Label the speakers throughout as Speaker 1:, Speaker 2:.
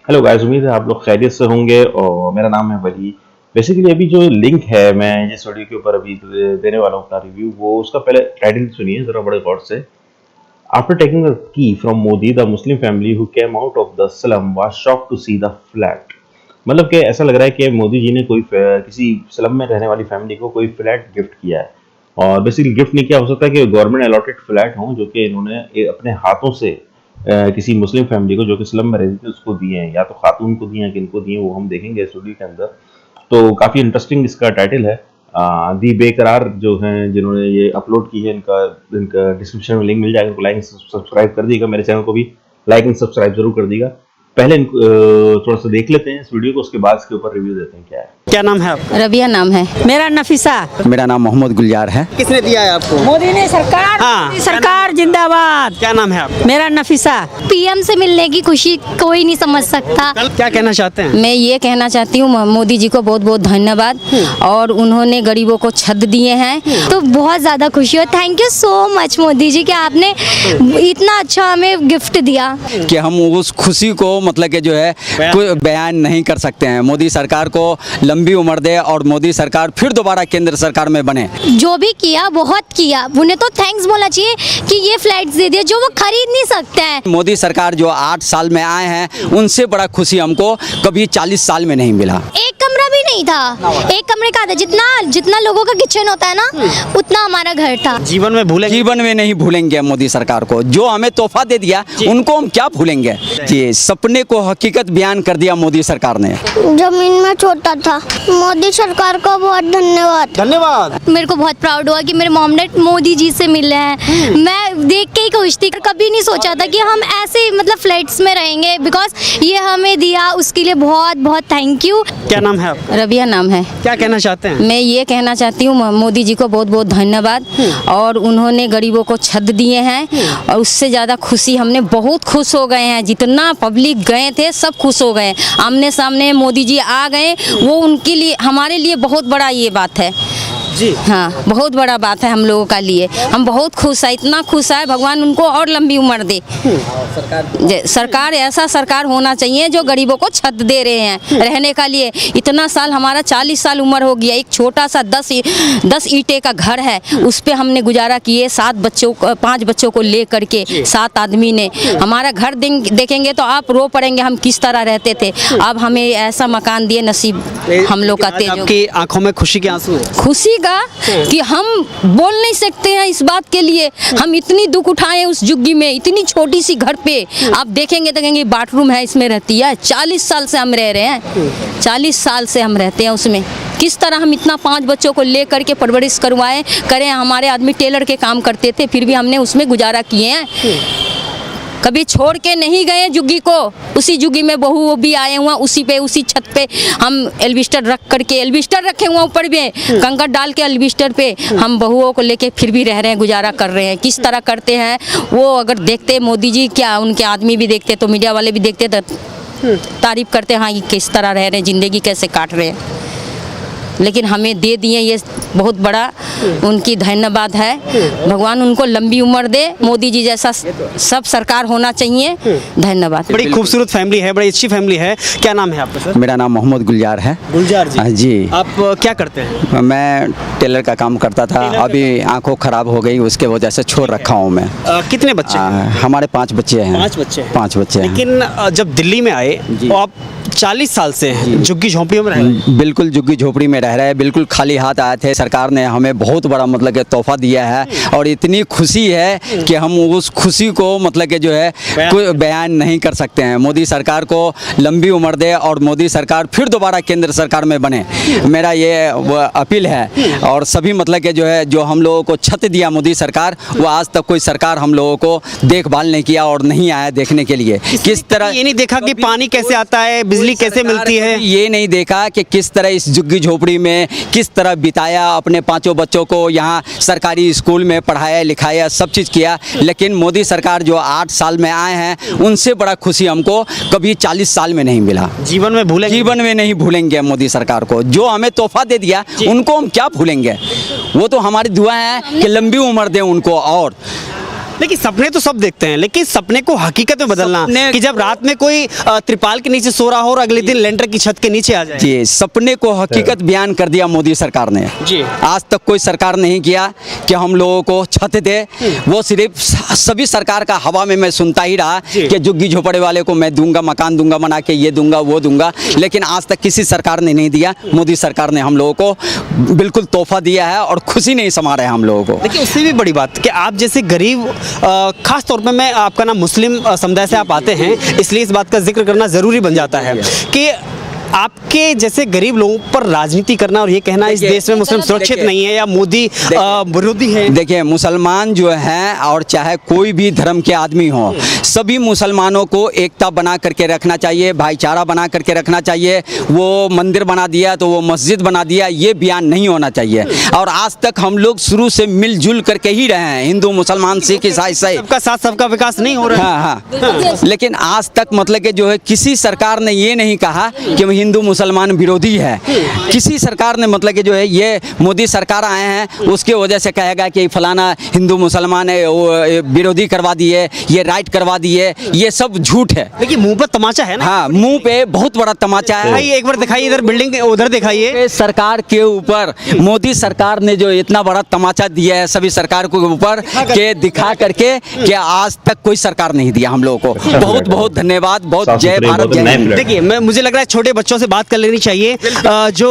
Speaker 1: Hello guys, उम्मीद है आप लोग खैरियत से होंगे और मेरा नाम है वली। बेसिकली अभी जो लिंक है मैं जिस वीडियो के ऊपर अभी देने वाला हूँ अपना रिव्यू, वो उसका पहले टाइटल सुनिए जरा बड़े गौर से। After taking a key from Modi, the Muslim family who came out of the slum was shocked to see the flat. मतलब कि ऐसा लग रहा है कि मोदी जी ने किसी स्लम में रहने वाली फैमिली को कोई फ्लैट गिफ्ट किया है। और बेसिकली गिफ्ट नहीं किया, हो सकता है कि गवर्नमेंट अलॉटेड फ्लैट हों जो कि इन्होंने अपने हाथों से किसी मुस्लिम फैमिली को जो कि स्लम में रहती थी उसको दिए हैं, या तो खातून को दिए हैं कि इनको दिए, वो हम देखेंगे इस वीडियो के अंदर। तो काफ़ी इंटरेस्टिंग इसका टाइटल है। दी बेकरार जो हैं जिन्होंने ये अपलोड की है, इनका इनका डिस्क्रिप्शन में लिंक मिल जाएगा, इनको लाइक सब्सक्राइब कर दीजिएगा, मेरे चैनल को भी लाइक एंड सब्सक्राइब जरूर कर दीजिएगा। पहले थोड़ा सा देख लेते हैं इस वीडियो को, उसके बाद इसके ऊपर रिव्यू देते हैं क्या है।
Speaker 2: क्या नाम है आपका?
Speaker 3: रबिया नाम है।
Speaker 4: मेरा नफीसा।
Speaker 5: मेरा नाम मोहम्मद गुलजार है।
Speaker 2: किसने दिया है आपको?
Speaker 4: मोदी ने सरकार।
Speaker 2: हाँ।
Speaker 4: मोदी सरकार जिंदाबाद।
Speaker 2: क्या नाम है आपका?
Speaker 4: मेरा नफीसा।
Speaker 6: पीएम से मिलने की खुशी कोई नहीं समझ सकता।
Speaker 2: क्या कहना चाहते हैं?
Speaker 3: मैं ये कहना चाहती हूँ मोदी जी को बहुत बहुत धन्यवाद, और उन्होंने गरीबों को छत दिए हैं।
Speaker 6: तो बहुत ज्यादा खुशी हो। Thank you so much Modi ji कि आपने इतना अच्छा हमें गिफ्ट दिया
Speaker 5: कि हम उस खुशी को मतलब कि जो है कोई बयान नहीं कर सकते हैं। मोदी सरकार को लंबी उम्र दे और मोदी सरकार फिर दोबारा केंद्र सरकार में बने।
Speaker 6: जो भी किया बहुत किया, उन्हें तो थैंक्स बोलना चाहिए कि ये फ्लैट्स दे दिए जो वो खरीद नहीं सकते हैं।
Speaker 5: मोदी सरकार जो 8 साल में आए हैं, उनसे बड़ा खुशी हमको कभी 40 साल में नहीं मिला।
Speaker 6: एक कमरा भी नहीं था, एक कमरे का था। जितना लोगों का किचन होता है ना, उतना हमारा घर था।
Speaker 2: जीवन में भूलेंगे?
Speaker 5: जीवन में नहीं भूलेंगे मोदी सरकार को। जो हमें तोहफा दे दिया उनको हम क्या भूलेंगे। जी, सपने को हकीकत बयान कर दिया मोदी सरकार ने।
Speaker 6: जमीन में छोटा था। मोदी सरकार को बहुत धन्यवाद।
Speaker 2: धन्यवाद।
Speaker 6: मेरे को बहुत प्राउड हुआ कि मेरे मॉम डैड मोदी जी से मिले हैं। मैं देख के ही खुश थी। कभी नहीं सोचा था कि हम ऐसे मतलब फ्लैट्स में रहेंगे, बिकॉज ये हमें दिया, उसके लिए बहुत बहुत थैंक यू।
Speaker 2: क्या नाम है आपका?
Speaker 3: रबिया नाम है।
Speaker 2: क्या कहना चाहते हैं?
Speaker 3: मैं ये कहना चाहती हूँ मोदी जी को बहुत बहुत धन्यवाद, और उन्होंने गरीबों को छत दिए हैं। और उससे ज़्यादा खुशी, हमने बहुत खुश हो गए हैं। जितना पब्लिक गए थे सब खुश हो गए। आमने सामने मोदी जी आ गए, वो उनके लिए हमारे लिए बहुत बड़ा ये बात है
Speaker 2: जी।
Speaker 3: हाँ, बहुत बड़ा बात है हम लोगों का लिए। हम बहुत खुश है, इतना खुश है, भगवान उनको और लंबी उम्र दे। सरकार ऐसा सरकार होना चाहिए जो गरीबों को छत दे रहे हैं रहने का लिए। इतना साल, हमारा 40 साल उम्र हो गया, एक छोटा सा 10 ईंटे का घर है, उस पे हमने गुजारा किए। 5 बच्चों को ले करके 7 आदमी ने। हमारा घर देखेंगे तो आप रो पड़ेंगे हम किस तरह रहते थे। अब हमें ऐसा मकान दिए, नसीब हम लोग का तेज।
Speaker 2: आपकी आंखों में खुशी के आंसू है?
Speaker 3: खुशी कि हम बोल नहीं सकते हैं इस बात के लिए। हम इतनी दुख उठाए उस जुग्गी में, इतनी छोटी सी घर पे। आप देखेंगे तो कहेंगे बाथरूम है, इसमें रहती है। 40 साल से हम रह रहे हैं, 40 साल से हम रहते हैं उसमें। किस तरह हम इतना 5 बच्चों को ले करके परवरिश करें। हमारे आदमी टेलर के काम करते थे, फिर भी हमने उसमें गुजारा किए हैं। कभी छोड़ के नहीं गए जुग्गी को। उसी जुग्गी में बहू भी आए हुए, उसी छत पे हम एल्बिस्टर रखे हुए, ऊपर भी कंकड़ डाल के एल्बिस्टर पे हम बहुओं को लेके फिर भी रह रहे हैं, गुजारा कर रहे हैं। किस तरह करते हैं वो, अगर देखते मोदी जी, क्या उनके आदमी भी देखते तो मीडिया वाले भी देखते तो तारीफ करते, हाँ ये किस तरह रह रहे हैं, ज़िंदगी कैसे काट रहे हैं। लेकिन हमें दे दिए, ये बहुत बड़ा उनकी धन्यवाद है। भगवान उनको लंबी उम्र दे। मोदी जी जैसा सब सरकार होना चाहिए। धन्यवाद।
Speaker 2: बड़ी खूबसूरत फैमिली है, बड़ी अच्छी फैमिली है। क्या नाम है आपका सर?
Speaker 5: मेरा नाम मोहम्मद गुलजार है।
Speaker 2: गुलजार जी।
Speaker 5: जी।
Speaker 2: आप क्या करते हैं?
Speaker 5: मैं टेलर का काम करता था, अभी आंखों खराब हो गई, उसके वजह से छोड़ रखा हूँ मैं।
Speaker 2: कितने बच्चे?
Speaker 5: हमारे 5 बच्चे हैं।
Speaker 2: 5 बच्चे हैं।
Speaker 5: 5 बच्चे हैं।
Speaker 2: लेकिन जब दिल्ली में आए तो आप 40 साल से झुग्गी झोंपड़ियों में रह रहे हैं?
Speaker 5: बिल्कुल झुग्गी झोपड़ी में रह रहे हैं, बिल्कुल खाली हाथ आए थे। सरकार ने हमें बहुत बड़ा मतलब कि तोहफा दिया है, और इतनी खुशी है कि हम उस खुशी को मतलब कि जो है कोई बयान नहीं कर सकते हैं। मोदी सरकार को लंबी उम्र दे और मोदी सरकार फिर दोबारा केंद्र सरकार में बने, मेरा ये अपील है। और सभी मतलब कि जो है, जो हम लोगों को छत दिया मोदी सरकार, वो आज तक कोई सरकार हम लोगों को देखभाल नहीं किया और नहीं आया देखने के लिए। किस तरह
Speaker 2: ये नहीं देखा कि पानी कैसे आता है, बिजली कैसे मिलती है?
Speaker 5: ये नहीं देखा कि किस तरह इस झुग्गी झोपड़ी में किस तरह बिताया, अपने 5 बच्चों को यहाँ सरकारी स्कूल में पढ़ाया लिखाया, सब चीज़ किया। लेकिन मोदी सरकार जो 8 साल में आए हैं, उनसे बड़ा खुशी हमको कभी 40 साल में नहीं मिला।
Speaker 2: जीवन में भूलेंगे?
Speaker 5: जीवन में नहीं भूलेंगे मोदी सरकार को। जो हमें तोहफा दे दिया उनको हम क्या भूलेंगे। वो तो हमारी दुआ है कि लंबी उम्र दें उनको, और
Speaker 2: लेकिन सपने तो सब देखते हैं, लेकिन सपने को हकीकत में बदलना,
Speaker 5: सपने-
Speaker 2: कि जब रात में कोई त्रिपाल के नीचे सो रहा हो और अगले दिन लेंटर की छत के नीचे आ जाए।
Speaker 5: जी, सपने को हकीकत बयान कर दिया मोदी सरकार ने।
Speaker 2: जी।
Speaker 5: आज तक कोई सरकार नहीं किया कि हम लोगों को छत दे, वो सिर्फ सभी सरकार का हवा में मैं सुनता ही रहा
Speaker 2: जी।
Speaker 5: कि झुग्गी झोपड़े वाले को मैं दूंगा, मकान दूंगा बना के, ये दूंगा वो दूंगा, लेकिन आज तक किसी सरकार ने नहीं दिया। मोदी सरकार ने हम लोगों को बिल्कुल तोहफा दिया है और खुशी नहीं समा रहे हम लोगों को।
Speaker 2: देखिए, उससे भी बड़ी बात कि आप जैसे गरीब, खास तौर पे मैं आपका नाम मुस्लिम समुदाय से आप आते हैं, इसलिए इस बात का जिक्र करना ज़रूरी बन जाता है कि आपके जैसे गरीब लोगों पर राजनीति करना और ये कहना इस देश में मुस्लिम सुरक्षित नहीं है या मोदी विरोधी है।
Speaker 5: देखिए, मुसलमान जो हैं और चाहे कोई भी धर्म के आदमी हो, सभी मुसलमानों को एकता बना करके रखना चाहिए, भाईचारा बना करके रखना चाहिए। वो मंदिर बना दिया तो वो मस्जिद बना दिया, ये बयान नहीं होना चाहिए। और आज तक हम लोग शुरू से मिलजुल करके ही रहे हैं, हिंदू मुसलमान सिख ईसाई सही।
Speaker 2: सबका साथ सबका विकास नहीं हो रहा है।
Speaker 5: हाँ। लेकिन आज तक मतलब कि जो है किसी सरकार ने ये नहीं कहा कि हिंदू मुसलमान विरोधी है। किसी सरकार ने मतलब कि जो है ये मोदी सरकार आए हैं उसके वजह से कहेगा कि फलाना हिंदू मुसलमान है वो विरोधी करवा दिए, ये राइट करवा दिए, ये सब झूठ है।
Speaker 2: देखिए, मुंह पर तमाचा है ना।
Speaker 5: हाँ, मुंह पे बहुत बड़ा तमाचा है।
Speaker 2: भाई एक बार दिखाइए, इधर बिल्डिंग उधर दिखाइए।
Speaker 5: ये सरकार के ऊपर मोदी सरकार ने जो इतना बड़ा तमाचा दिया है सभी सरकार के ऊपर के दिखा करके कि आज तक कोई सरकार नहीं दिया हम लोगों को। बहुत बहुत धन्यवाद, बहुत जय भारत जय हिंद।
Speaker 2: देखिए, मुझे लग रहा है छोटे बच्चों से बात कर लेनी चाहिए जो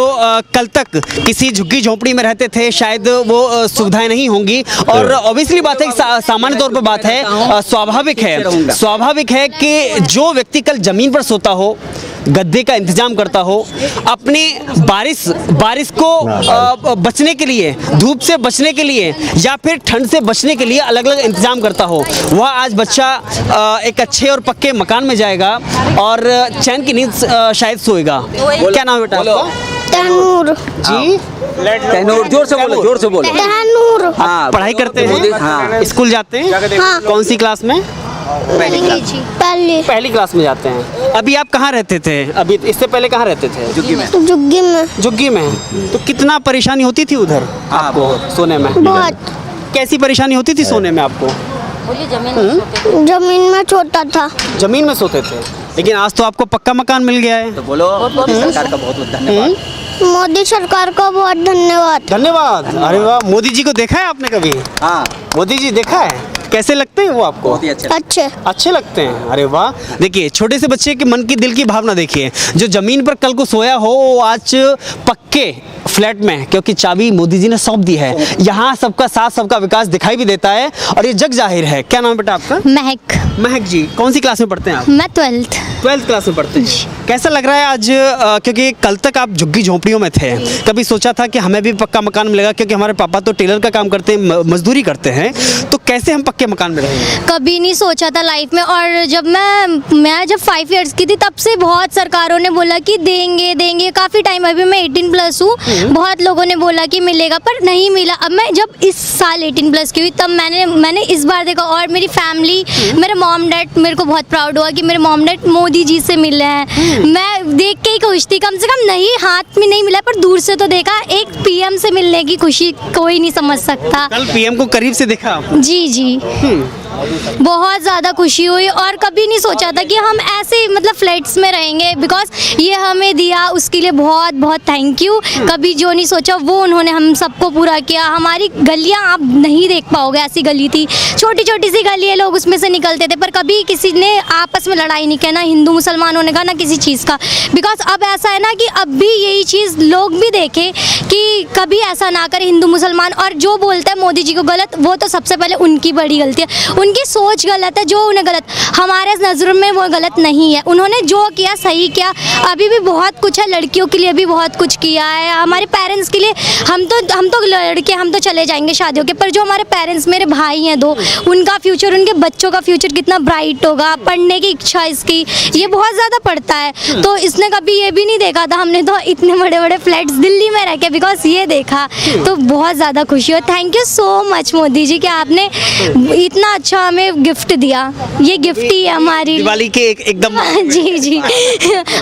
Speaker 2: कल तक किसी झुग्गी झोंपड़ी में रहते थे, शायद वो सुविधाएं नहीं होंगी। और ऑब्वियसली बात है, सामान्य तौर पर बात है, स्वाभाविक है कि जो व्यक्ति कल जमीन पर सोता हो, गद्दे का इंतजाम करता हो, अपने बारिश को बचने के लिए, धूप से बचने के लिए या फिर ठंड से बचने के लिए अलग अलग इंतजाम करता हो, वह आज बच्चा एक अच्छे और पक्के मकान में जाएगा और चैन की नींद शायद सोएगा। क्या नाम है बेटा आपका?
Speaker 6: तैनूर।
Speaker 2: जी,
Speaker 5: तैनूर, जोर से बोलो, जोर से बोलो।
Speaker 6: तैनूर।
Speaker 5: हाँ,
Speaker 2: पढ़ाई करते हैं?
Speaker 5: हाँ।
Speaker 2: स्कूल जाते हैं?
Speaker 6: हाँ।
Speaker 2: कौन सी क्लास में? पहली क्लास में जाते हैं। अभी आप कहाँ रहते थे? अभी इससे पहले कहाँ रहते थे? झुग्गी में। तो कितना परेशानी होती थी उधर आपको सोने में?
Speaker 6: बहुत।
Speaker 2: कैसी परेशानी होती थी सोने में आपको?
Speaker 6: जमीन में छोटा था।
Speaker 2: जमीन में सोते थे, लेकिन आज तो आपको पक्का मकान मिल गया है।
Speaker 5: तो बोलो सरकार का बहुत बहुत धन्यवाद।
Speaker 6: मोदी सरकार का बहुत धन्यवाद।
Speaker 2: धन्यवाद। अरे वाह, मोदी जी को देखा है आपने कभी?
Speaker 5: हाँ,
Speaker 2: मोदी जी देखा है? कैसे लगते हैं वो आपको?
Speaker 5: बहुत ही अच्छे।
Speaker 2: अच्छे लगते हैं। अरे वाह, देखिए, छोटे से बच्चे के मन की दिल की भावना देखिए, जो जमीन पर कल को सोया हो वो आज पक्के फ्लैट में, क्योंकि चाबी मोदी जी ने सौंप दी है। यहाँ सबका साथ सबका विकास दिखाई भी देता है और ये जग जाहिर है। क्या नाम है बेटा आपका? महक जी। कौन सी क्लास में पढ़ते हैं आप?
Speaker 6: मैं 12th।
Speaker 2: 12th क्लास में पढ़ते हैं। कैसा लग रहा है आज, क्योंकि कल तक आप झुग्गी झोंपड़ियों में थे, कभी सोचा था कि हमें भी पक्का मकान मिलेगा? क्योंकि हमारे पापा तो टेलर का काम करते हैं, मजदूरी करते हैं, तो कैसे हम पक्के मकान में रहेंगे?
Speaker 6: कभी नहीं सोचा था लाइफ में। और जब मैं जब 5 इयर्स की थी, तब से बहुत सरकारों ने बोला कि देंगे काफ़ी टाइम। अभी मैं 18+ हूँ, बहुत लोगों ने बोला कि मिलेगा, पर नहीं मिला। अब मैं जब इस साल 18+ की हुई, तब मैंने इस बार देखा। और मेरी फैमिली, मेरे मॉम डैड, मेरे को बहुत प्राउड हुआ कि मेरे मॉम डैड मोदी जी से मिले हैं। मैं देख के ही खुश थी, कम से कम नहीं हाथ में नहीं मिला पर दूर से तो देखा। एक पीएम से मिलने की खुशी कोई नहीं समझ सकता।
Speaker 2: कल पीएम को करीब से देखा आपने?
Speaker 6: जी बहुत ज़्यादा खुशी हुई। और कभी नहीं सोचा था कि हम ऐसे मतलब फ्लैट्स में रहेंगे, बिकॉज ये हमें दिया, उसके लिए बहुत बहुत थैंक यू। कभी जो नहीं सोचा वो उन्होंने हम सबको पूरा किया। हमारी गलियां आप नहीं देख पाओगे, ऐसी गली थी, छोटी छोटी सी गली है, लोग उसमें से निकलते थे, पर कभी किसी ने आपस में लड़ाई नहीं किया, ना हिंदू मुसलमानों ने कहा, ना किसी चीज़ का। बिकॉज अब ऐसा है ना कि अब भी यही चीज़ लोग भी देखें कि कभी ऐसा ना करे हिंदू मुसलमान। और जो बोलता है मोदी जी को गलत, वो तो सबसे पहले उनकी बड़ी गलती है, उनकी सोच गलत है, जो उन्हें गलत। हमारे नज़र में वो गलत नहीं है, उन्होंने जो किया सही किया। अभी भी बहुत कुछ है, लड़कियों के लिए भी बहुत कुछ किया है, हमारे पेरेंट्स के लिए। हम तो लड़के, हम तो चले जाएंगे शादियों के, पर जो हमारे पेरेंट्स, मेरे भाई हैं 2, उनका फ्यूचर, उनके बच्चों का फ्यूचर कितना ब्राइट होगा, पढ़ने की इच्छा इसकी, ये बहुत ज़्यादा पढ़ता है। तो इसने कभी ये भी नहीं देखा था, हमने तो इतने बड़े बड़े फ्लैट्स दिल्ली में रह के बिकॉज ये देखा, तो बहुत ज़्यादा खुशी हो। Thank you so much Modi ji कि आपने इतना अच्छा हमें गिफ्ट दिया। ये गिफ्ट ही है हमारी
Speaker 2: दिवाली के एकदम
Speaker 6: जी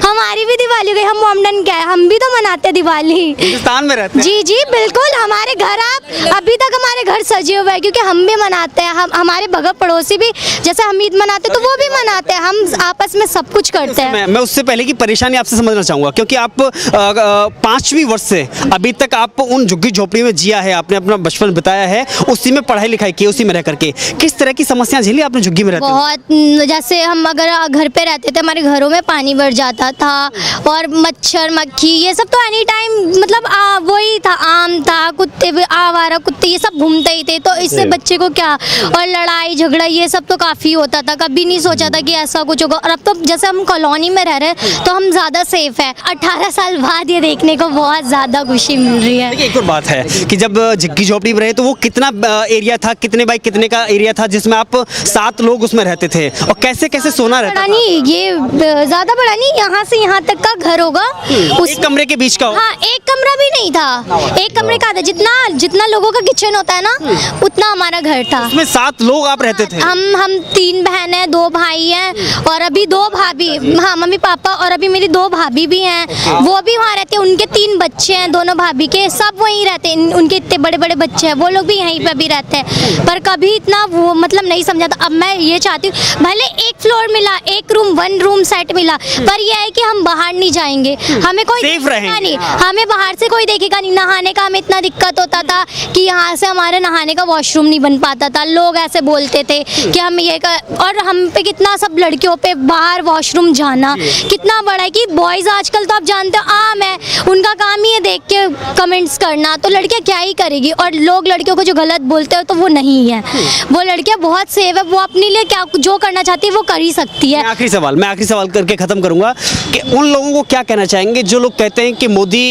Speaker 6: हमारी भी दिवाली गई, हम मोमडन क्या है, हम भी तो मनाते हैं दिवाली।
Speaker 2: हिंदुस्तान में रहते हैं।
Speaker 6: जी जी बिल्कुल, हमारे घर आप अभी तक हमारे घर सजे हुए हैं क्योंकि हम भी मनाते हैं, हम हमारे बगल पड़ोसी भी जैसे हम ईद मनाते हैं तो वो भी मनाते हैं, हम आपस में सब कुछ करते हैं।
Speaker 2: मैं उससे पहले की परेशानी आपसे समझना चाहूँगा, क्योंकि आप 5वीं वर्ष से अभी तक आप उन झुग्गी झोपड़ी में जिया है, आपने अपना बचपन बिताया है, उसी में पढ़ाई लिखाई की, उसी में रह करके किस तरह की समस्याएं झेली आपने झुग्गी में रहते हुए?
Speaker 6: बहुत, जैसे हम अगर घर पे रहते थे हमारे घरों में पानी भर जाता था और मच्छर मक्खी ये सब तो एनी टाइम मतलब वही था, आम था, कुत्ते आवारा कुत्ते ये सब घूमते ही थे, तो इससे बच्चे को क्या, और लड़ाई झगड़ा ये सब तो काफ़ी होता था, कभी नहीं सोचा था कि ऐसा कुछ होगा। और अब तो जैसे हम कॉलोनी में रह रहे हैं तो हम ज़्यादा सेफ है। 18 साल बाद ये देखने को बहुत ज़्यादा खुशी मिल रही है।
Speaker 2: देखिए एक और बात है कि जब झुग्गी झोपड़ी में रहे तो वो कितना एरिया था, कितने बाई कितने का एरिया था जिसमें आप 7 लोग उसमें रहते थे, और कैसे कैसे सोना रहता
Speaker 6: बड़ा
Speaker 2: था?
Speaker 6: नहीं, ये ज़्यादा बड़ा नहीं, यहाँ से यहाँ तक का घर होगा,
Speaker 2: एक कमरे के बीच का हो?
Speaker 6: हाँ, एक कमरा भी नहीं था, एक कमरे का था, जितना लोगों का किचन होता है ना उतना हमारा घर था।
Speaker 2: उसमें 7 लोग आप रहते थे?
Speaker 6: हम 3 बहन हैं, 2 भाई हैं और अभी 2 भाभी, हाँ मम्मी पापा, और अभी मेरी 2 भाभी भी हैं, वो भी वहाँ रहते हैं, उनके 3 बच्चे हैं, दोनों भाभी के, सब वहीं रहते हैं, उनके इतने बड़े बड़े बच्चे हैं, वो लोग भी यहीं पे भी रहते हैं, पर कभी इतना वो मतलब नहीं समझा था। अब मैं ये चाहती हूँ भले एक फ्लोर मिला, एक रूम 1 रूम सेट मिला, पर यह है कि हम बाहर नहीं जाएंगे, हमें कोई
Speaker 2: सेफ रहेंगे।
Speaker 6: नहीं, हमें बाहर से कोई देखेगा नहीं। नहाने का हमें इतना दिक्कत होता था कि यहाँ से हमारे नहाने का वॉशरूम नहीं बन पाता था, लोग ऐसे बोलते थे कि हम ये और हम पे कितना सब लड़कियों पे बाहर वॉशरूम जाना कितना बड़ा है कि बॉयज़ आजकल तो आप जानते हो आम है, उनका काम ही है देख के कमेंट्स करना, तो लड़कियाँ क्या ही करेगी, और लोग लड़कियों को जो गलत बोलते हो तो वो नहीं है, वो लड़कियाँ बहुत सेफ है, वो अपने लिए क्या जो करना चाहती है वो कर ही सकती है।
Speaker 2: मैं आखिरी सवाल करके ख़त्म करूंगा कि उन लोगों को क्या कहना चाहेंगे जो लोग कहते हैं कि मोदी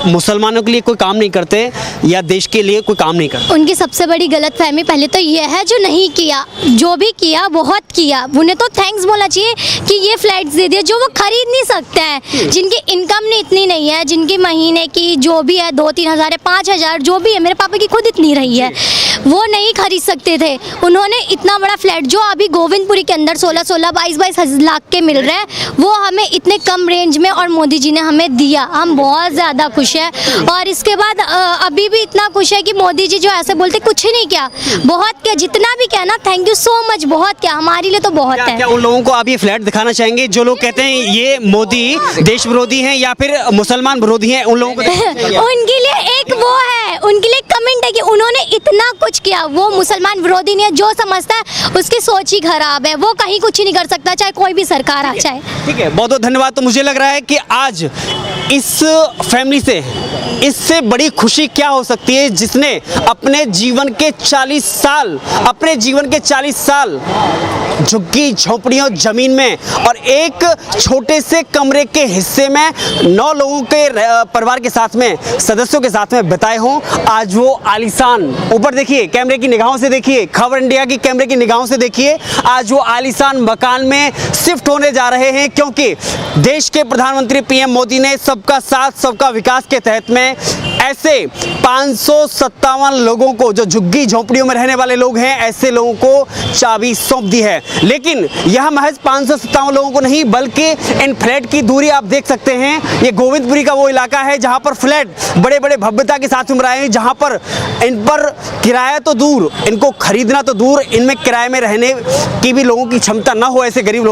Speaker 2: मुसलमानों के लिए कोई काम नहीं करते या देश के लिए कोई काम नहीं करते?
Speaker 6: उनकी सबसे बड़ी गलतफहमी पहले तो ये है जो नहीं किया, जो भी किया बहुत किया, उन्हें तो थैंक्स बोलना चाहिए कि ये फ्लैट्स दे दिए जो वो खरीद नहीं सकते हैं, जिनकी इनकम नहीं इतनी नहीं है, जिनकी महीने की जो भी है 2-3 हज़ार है, 5 हज़ार जो भी है, मेरे पापा की खुद इतनी रही है, वो नहीं खरीद सकते थे, उन्होंने इतना बड़ा फ्लैट जो अभी गोविंदपुरी के अंदर 16-16, 22-22 लाख के मिल रहे हैं, वो हमें इतने कम रेंज में और मोदी जी ने हमें दिया, हम बहुत ज़्यादा खुश है। और इसके बाद अभी भी इतना खुश है कि मोदी जी जो ऐसे बोलते कुछ ही नहीं किया, बहुत किया, जितना भी किया ना, थैंक यू सो मच, बहुत किया, हमारे लिए तो बहुत है।
Speaker 2: क्या उन लोगों को आप ये फ्लैट दिखाना चाहेंगे जो लोग कहते हैं ये मोदी देश विरोधी हैं या फिर मुसलमान विरोधी हैं, उन लोगों को
Speaker 6: उनके लिए एक वो है, उनके लिए कमेंट है कि उन्होंने इतना कुछ किया, वो मुसलमान विरोधी नहीं है, जो समझता है उसकी सोच ही खराब है, वो कहीं कुछ नहीं कर सकता चाहे कोई भी सरकार आ जाए।
Speaker 2: ठीक है, बहुत बहुत धन्यवाद। तो मुझे लग रहा है कि आज इस फैमिली से इससे बड़ी खुशी क्या हो सकती है जिसने अपने जीवन के 40 साल झुग्गी झोपड़ियों जमीन में और एक छोटे से कमरे के हिस्से में 9 लोगों के परिवार के साथ में सदस्यों के साथ में बिताए हों। आज वो आलीशान, ऊपर देखिए कैमरे की निगाहों से देखिए, खबर इंडिया की कैमरे की निगाहों से देखिए, आज वो आलीशान मकान में शिफ्ट होने जा रहे हैं, क्योंकि देश के प्रधानमंत्री पीएम मोदी ने सबका साथ सबका विकास के तहत में ऐसे 557 लोगों को जो झुग्गी झोपड़ियों में रहने वाले लोग हैं, ऐसे लोगों को चाबी सौंप दी है। लेकिन यह महज 557 लोगों को नहीं, बल्कि इन फ्लैट की दूरी आप देख सकते हैं, ये गोविंदपुरी का वो इलाका है जहां पर फ्लैट बड़े बड़े भव्यता के साथ उमड़ रहे हैं, जहां पर इन पर किराया तो दूर, इनको खरीदना तो दूर, इनमें किराए में रहने की भी लोगों की क्षमता ना हो, ऐसे गरीब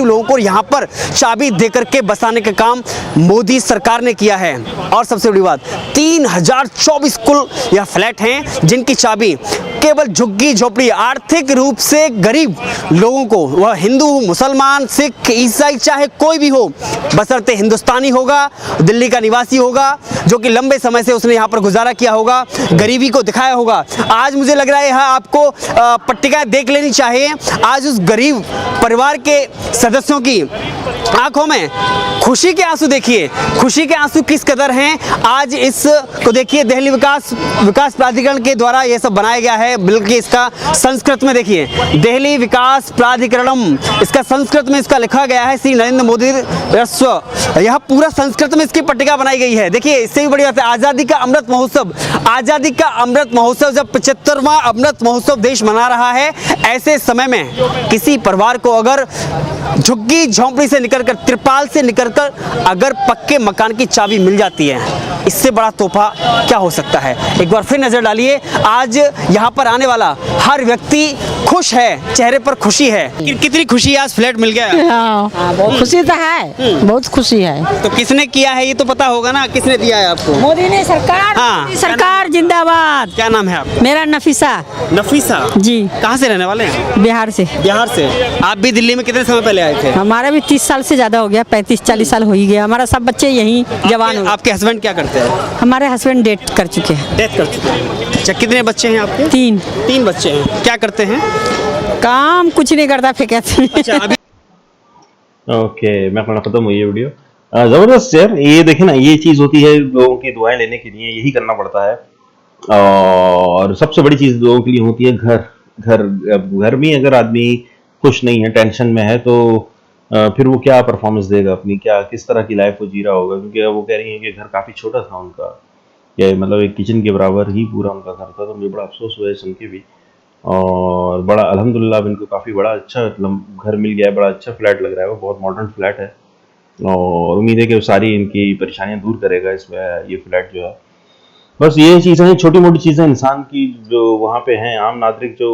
Speaker 2: लोगों को यहाँ पर चाबी देकर के बसाने का काम मोदी सरकार ने किया है। और सबसे बड़ी बात, 3024 कुल यह फ्लैट हैं जिनकी चाबी केवल झुग्गी झोपड़ी आर्थिक रूप से गरीब लोगों को, वह हिंदू मुसलमान सिख ईसाई चाहे कोई भी हो, बशर्ते हिंदुस्तानी होगा, दिल्ली का निवासी होगा, जो कि लंबे समय से उसने यहाँ पर गुजारा किया होगा, गरीबी को दिखाया होगा। आज मुझे लग रहा है यहाँ आपको पट्टिकाएं देख लेनी चाहिए। आज उस गरीब परिवार के सदस्यों की आंखों में खुशी के आंसू देखिए, खुशी के आंसू किस कदर हैं। आज इस इसको देखिए, दिल्ली विकास प्राधिकरण के द्वारा ये सब बनाया गया है, बल्कि इसका संस्कृत में देखिए, दिल्ली विकास प्राधिकरणम, इसका संस्कृत में इसका लिखा गया है श्री नरेंद्र मोदी रस्व। यह पूरा संस्कृत में इसकी पट्टिका बनाई गई है। देखिए, इससे भी बड़ी बात है, आज़ादी का अमृत महोत्सव जब 75वां अमृत महोत्सव देश मना रहा है, ऐसे समय में किसी परिवार को अगर झुग्गी झोंपड़ी से निकलकर, त्रिपाल से निकलकर अगर पक्के मकान की चाबी मिल जाती है, इससे बड़ा तोहफा क्या हो सकता है। एक बार फिर नजर डालिए, आज यहाँ पर आने वाला हर व्यक्ति खुश है, चेहरे पर खुशी है। कितनी खुशी, आज फ्लैट मिल गया।
Speaker 4: हाँ, बहुत खुशी तो है, बहुत खुशी है।
Speaker 2: तो किसने किया है ये तो पता होगा ना, किसने दिया है आपको?
Speaker 4: मोदी ने सरकार।
Speaker 2: हाँ।
Speaker 4: मोदी सरकार जिंदाबाद।
Speaker 2: क्या नाम है आप?
Speaker 4: मेरा नफीसा।
Speaker 2: नफीसा
Speaker 4: जी।
Speaker 2: कहाँ से रहने वाले हैं?
Speaker 4: बिहार से।
Speaker 2: बिहार से। आप भी दिल्ली में कितने समय पहले आए थे?
Speaker 4: हमारा भी 30 साल से ज्यादा हो गया, 35-40 साल हो ही गया। हमारा सब बच्चे यहीं जवान हो।
Speaker 2: आपके हस्बैंड क्या करते हैं?
Speaker 4: हमारे हस्बैंड डेथ कर चुके हैं।
Speaker 2: डेथ कर चुके हैं। अच्छा, कितने बच्चे हैं आपके?
Speaker 4: 3।
Speaker 2: 3 बच्चे हैं। क्या करते हैं?
Speaker 4: काम कुछ नहीं करता, फेंकते।
Speaker 2: अच्छा, अभी
Speaker 1: ओके, मैं अपना खत्म हुई ये वीडियो। जबरदस्त यार, ये देखे ना, ये चीज होती है, लोगों की दुआएं लेने के लिए यही करना पड़ता है। और सबसे बड़ी चीज लोगों के लिए होती है घर में अगर आदमी खुश नहीं है, टेंशन में है, तो फिर वो क्या परफॉर्मेंस देगा अपनी, क्या किस तरह की लाइफ वो जी रहा होगा। क्योंकि वो कह रही है कि घर काफी छोटा था उनका, या मतलब एक किचन के बराबर ही पूरा उनका घर था। तो मुझे बड़ा अफसोस हुआ है सुन के भी, और बड़ा अल्हम्दुलिल्लाह इनको काफ़ी बड़ा अच्छा मतलब घर मिल गया है, बड़ा अच्छा फ्लैट लग रहा है, वो बहुत मॉडर्न फ्लैट है। और उम्मीद है कि वो सारी इनकी परेशानियां दूर करेगा इसमें, ये फ्लैट जो है। बस ये चीज़ें हैं, छोटी मोटी चीज़ें इंसान की जो वहाँ पे हैं, आम नागरिक जो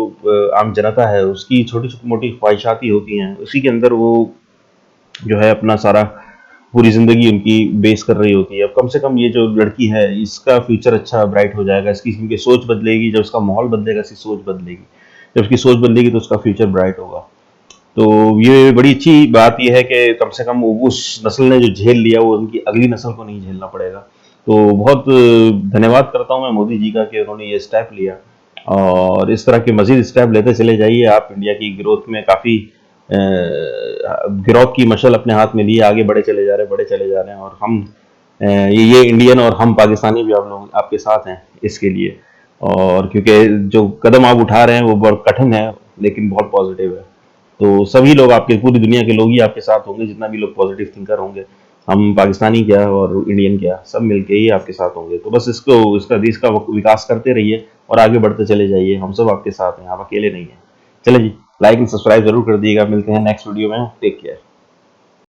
Speaker 1: आम जनता है, उसकी छोटी मोटी ख्वाहिशात ही होती हैं, उसी के अंदर वो जो है अपना सारा पूरी ज़िंदगी उनकी बेस कर रही होती है। अब कम से कम ये जो लड़की है, इसका फ्यूचर अच्छा ब्राइट हो जाएगा, इसकी सोच बदलेगी, जब उसका माहौल बदलेगा इसकी सोच बदलेगी, जब उसकी सोच बदलेगी तो उसका फ्यूचर ब्राइट होगा। तो ये बड़ी अच्छी बात यह है कि कम से कम उस नस्ल ने जो झेल लिया वो उनकी अगली नस्ल को नहीं झेलना पड़ेगा। तो बहुत धन्यवाद करता हूँ मैं मोदी जी का कि उन्होंने ये स्टेप लिया, और इस तरह के मजीद स्टेप लेते चले जाइए। आप इंडिया की ग्रोथ में काफ़ी ग्रोथ की मशल अपने हाथ में लिए आगे बढ़े चले जा रहे हैं, और हम ये इंडियन और हम पाकिस्तानी भी आप लोग आपके साथ हैं इसके लिए। और क्योंकि जो कदम आप उठा रहे हैं वो बहुत कठिन है, लेकिन बहुत पॉजिटिव है। तो सभी लोग, आपके पूरी दुनिया के लोग ही आपके साथ होंगे, जितना भी लोग पॉजिटिव थिंकर होंगे, हम पाकिस्तानी क्या और इंडियन क्या, सब मिलके ही आपके साथ होंगे। तो बस इसका देश का विकास करते रहिए और आगे बढ़ते चले जाइए, हम सब आपके साथ हैं, आप अकेले नहीं हैं। चले जी, लाइक एंड सब्सक्राइब जरूर कर दिएगा। मिलते हैं नेक्स्ट वीडियो में, टेक केयर।